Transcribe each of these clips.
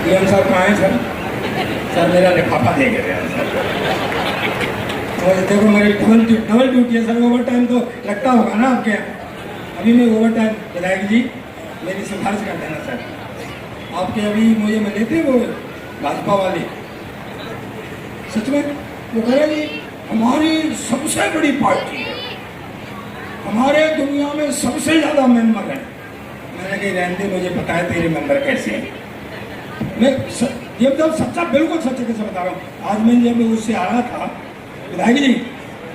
DM साहब कहाँ हैं सर? सर मेरा लिफाफा दे गए सर। तो देखो मेरी डबल ड्यूटी है सर। ओवर टाइम तो लगता होगा ना आपके यहाँ? अभी मैं ओवर टाइम, विधायक जी मेरी सिफारिश कर देना सर। आपके अभी मुझे मिले थे वो भाजपा वाले, सच में वो कह रहे जी हमारी सबसे बड़ी पार्टी है, हमारे दुनिया में सबसे ज़्यादा मेंबर है। मैंने कही रहने दे, मुझे पता है तेरे मेंबर कैसे हैं। मैं ये तो सच्चा, बिल्कुल सच्चे कैसे बता रहा हूँ। आज मैं जब उससे आ रहा था विधायक जी,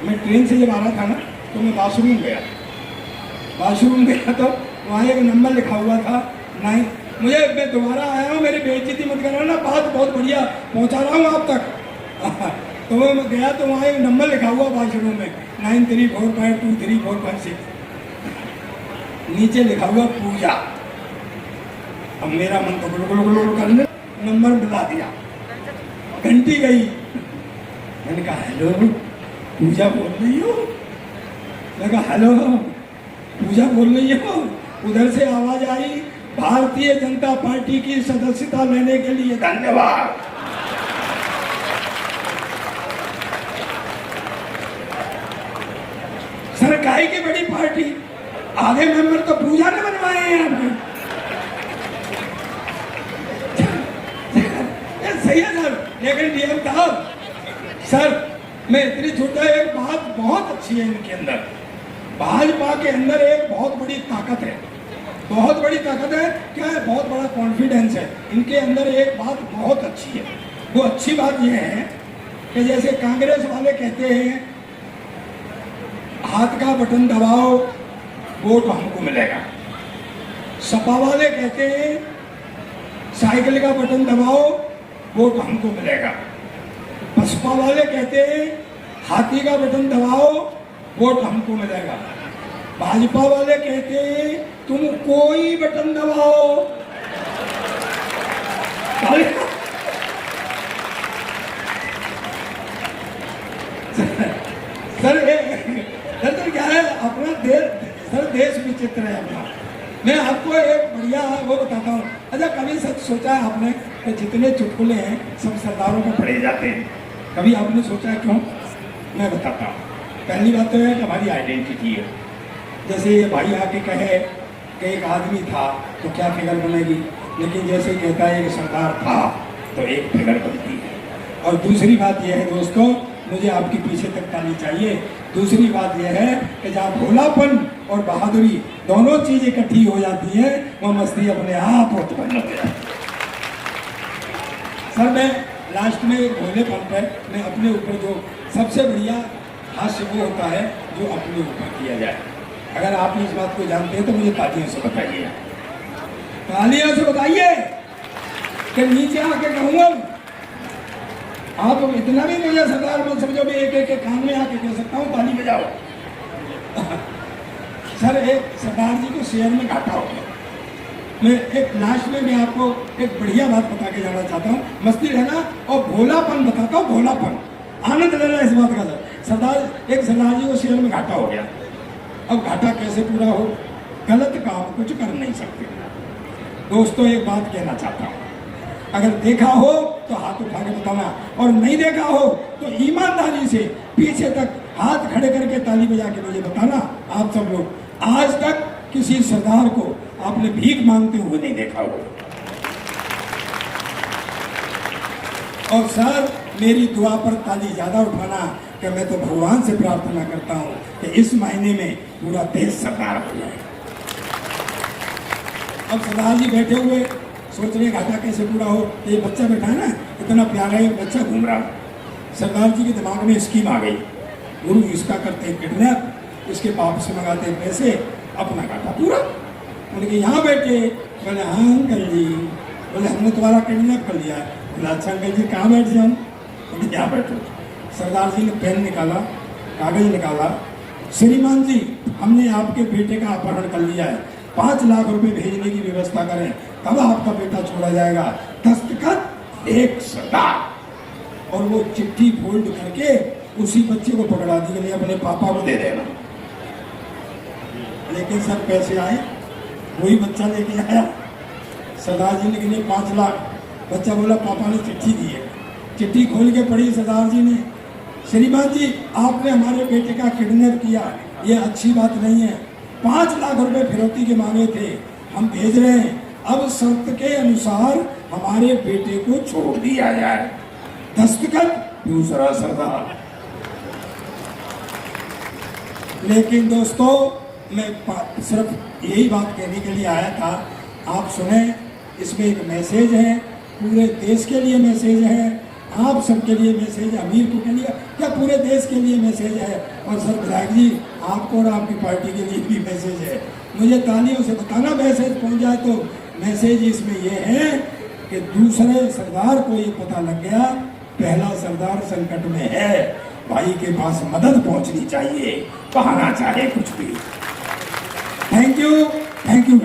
मैं ट्रेन से जब आ रहा था ना तो मैं वाशरूम गया तो वहाँ एक नंबर लिखा हुआ था 9। मैं दोबारा आया हूँ, मेरी बेइज्जती मत करना ना, बात बहुत बढ़िया पहुँचा रहा हूँ आप तक। तो मैं गया तो वहाँ एक नंबर लिखा हुआ वाशरूम में 93452346, नीचे लिखा हुआ पूजा। अब मेरा मन तो गुल करने, नंबर मिला दिया, घंटी गई। मैंने कहा हेलो पूजा बोल रही हो? मैंने कहा हेलो पूजा बोल रही हो? उधर से आवाज आई, भारतीय जनता पार्टी की सदस्यता लेने के लिए धन्यवाद। सरकारी की बड़ी पार्टी, आधे मेंबर तो पूजा ने बनवाए हैं आपने। सही है सर, लेकिन डीएम साहब सर मैं इतनी छोटा, एक बात बहुत अच्छी है इनके अंदर, भाजपा के अंदर एक बहुत बड़ी ताकत है, बहुत बड़ी ताकत है। क्या है? बहुत बड़ा कॉन्फिडेंस है इनके अंदर। एक बात बहुत अच्छी है, वो अच्छी बात यह है कि जैसे कांग्रेस वाले कहते हैं हाथ का बटन दबाओ वोट हमको मिलेगा, सपा वाले कहते हैं साइकिल का बटन दबाओ वोट हमको मिलेगा, बसपा वाले कहते हैं हाथी का बटन दबाओ वोट हमको मिलेगा, भाजपा वाले कहते हैं तुम कोई बटन दबाओ। सर क्या है अपना देश, सर देश विचित्र है अपना। मैं आपको एक बढ़िया वो बताता हूँ। अच्छा कभी सच सोचा है आपने कि जितने चुटकुले हैं सब सरदारों को पढ़े जाते हैं? कभी आपने सोचा है क्यों? मैं बताता हूँ। पहली बात तो है कि हमारी आइडेंटिटी है। जैसे ये भाई आके कहे कि एक आदमी था तो क्या फिगर बनेगी, लेकिन जैसे कहता है कि सरदार था तो एक फिगर बनती है। और दूसरी बात यह है दोस्तों, मुझे आपके पीछे तक ताली चाहिए। दूसरी बात यह है कि जहाँ भोलापन और बहादुरी दोनों चीज इकट्ठी हो जाती है, वो मस्ती अपने आप उत्पन्न हो जाती है। सर मैं लास्ट में भोलेपन पर मैं अपने ऊपर जो सबसे बढ़िया हास्य वो होता है जो अपने ऊपर किया जाए। अगर आप इस बात को जानते हैं तो मुझे तालियों से बताइए, तालियों से बताइए कि नीचे आके कहूँगा। आप इतना भी मुझे सरदार मत समझो, मैं एक एक कान में आके कह सकता हूँ ताली बजाओ। सर एक सरदार जी को शेयर में घाटा हो गया। मैं एक लास्ट में मैं आपको एक बढ़िया बात बता के जाना चाहता हूँ, मस्ती रहना और भोलापन बताता हूँ, भोलापन आनंद लेना इस बात का। एक सरदार जी को शेयर में घाटा हो गया। अब घाटा कैसे पूरा हो? गलत काम कुछ कर नहीं सकते। दोस्तों एक बात कहना चाहता हूँ, अगर देखा हो तो हाथ उठा के बताना, और नहीं देखा हो तो ईमानदारी से पीछे तक हाथ खड़े करके ताली बजा के मुझे बताना। आप सब लोग आज तक किसी सरदार को आपने भीख मांगते हुए नहीं देखा हो। और सर मेरी दुआ पर ताली ज्यादा उठाना कि मैं तो भगवान से प्रार्थना करता हूँ कि इस महीने में पूरा देश सरदार हो जाए। अब सरदार जी बैठे हुए सोच रहे घाटा कैसे पूरा हो। ये बच्चा बैठा है ना, इतना प्यारा एक बच्चा घूम रहा। सरदार जी के दिमाग में स्कीम आ गई, गुरु इसका करते किडनैप, इसके बाप से मंगाते पैसे, अपना घाटा पूरा। उनके यहाँ बैठे, बोले हाँ अंकल जी, बोले हमने तुम्हारा किडनैप कर लिया। बोले अच्छा अंकल जी कहाँ बैठ जाऊँ? बोले यहाँ बैठो। सरदार जी ने पेन निकाला, कागज निकाला, श्रीमान जी हमने आपके बेटे का अपहरण कर लिया है, 5 लाख रुपए भेजने की व्यवस्था करें तब आपका बेटा छोड़ा जाएगा। दस्तखत एक सरदार। और वो चिट्ठी फोल्ड करके उसी बच्चे को पकड़ा दी गई, अपने पापा को दे देना। लेकिन सर पैसे आए, वही बच्चा लेके आया। सरदार जी ने गिने 5 लाख, बच्चा बोला पापा ने चिट्ठी दी है। चिट्ठी खोल के पढ़ी सरदार जी ने, श्रीमान जी आपने हमारे बेटे का किडनैप किया, ये अच्छी बात नहीं है। 5 लाख रुपए फिरौती के मांगे थे, हम भेज रहे हैं, अब शर्त के अनुसार हमारे बेटे को छोड़ दिया जाए। दस्तखत दूसरा सरदार। लेकिन दोस्तों मैं सिर्फ यही बात कहने के लिए आया था, आप सुने, इसमें एक मैसेज है, पूरे देश के लिए मैसेज है, आप सबके लिए मैसेज है, हमीरपुर के लिए या पूरे देश के लिए मैसेज है। और सर विधायक जी आपको और आपकी पार्टी के लिए भी मैसेज है। मुझे तालियों से बताना मैसेज पहुंच जाए तो। मैसेज इसमें यह है कि दूसरे सरदार को ये पता लग गया पहला सरदार संकट में है, भाई के पास मदद पहुंचनी चाहिए, बहाना चाहे कुछ भी। Thank you.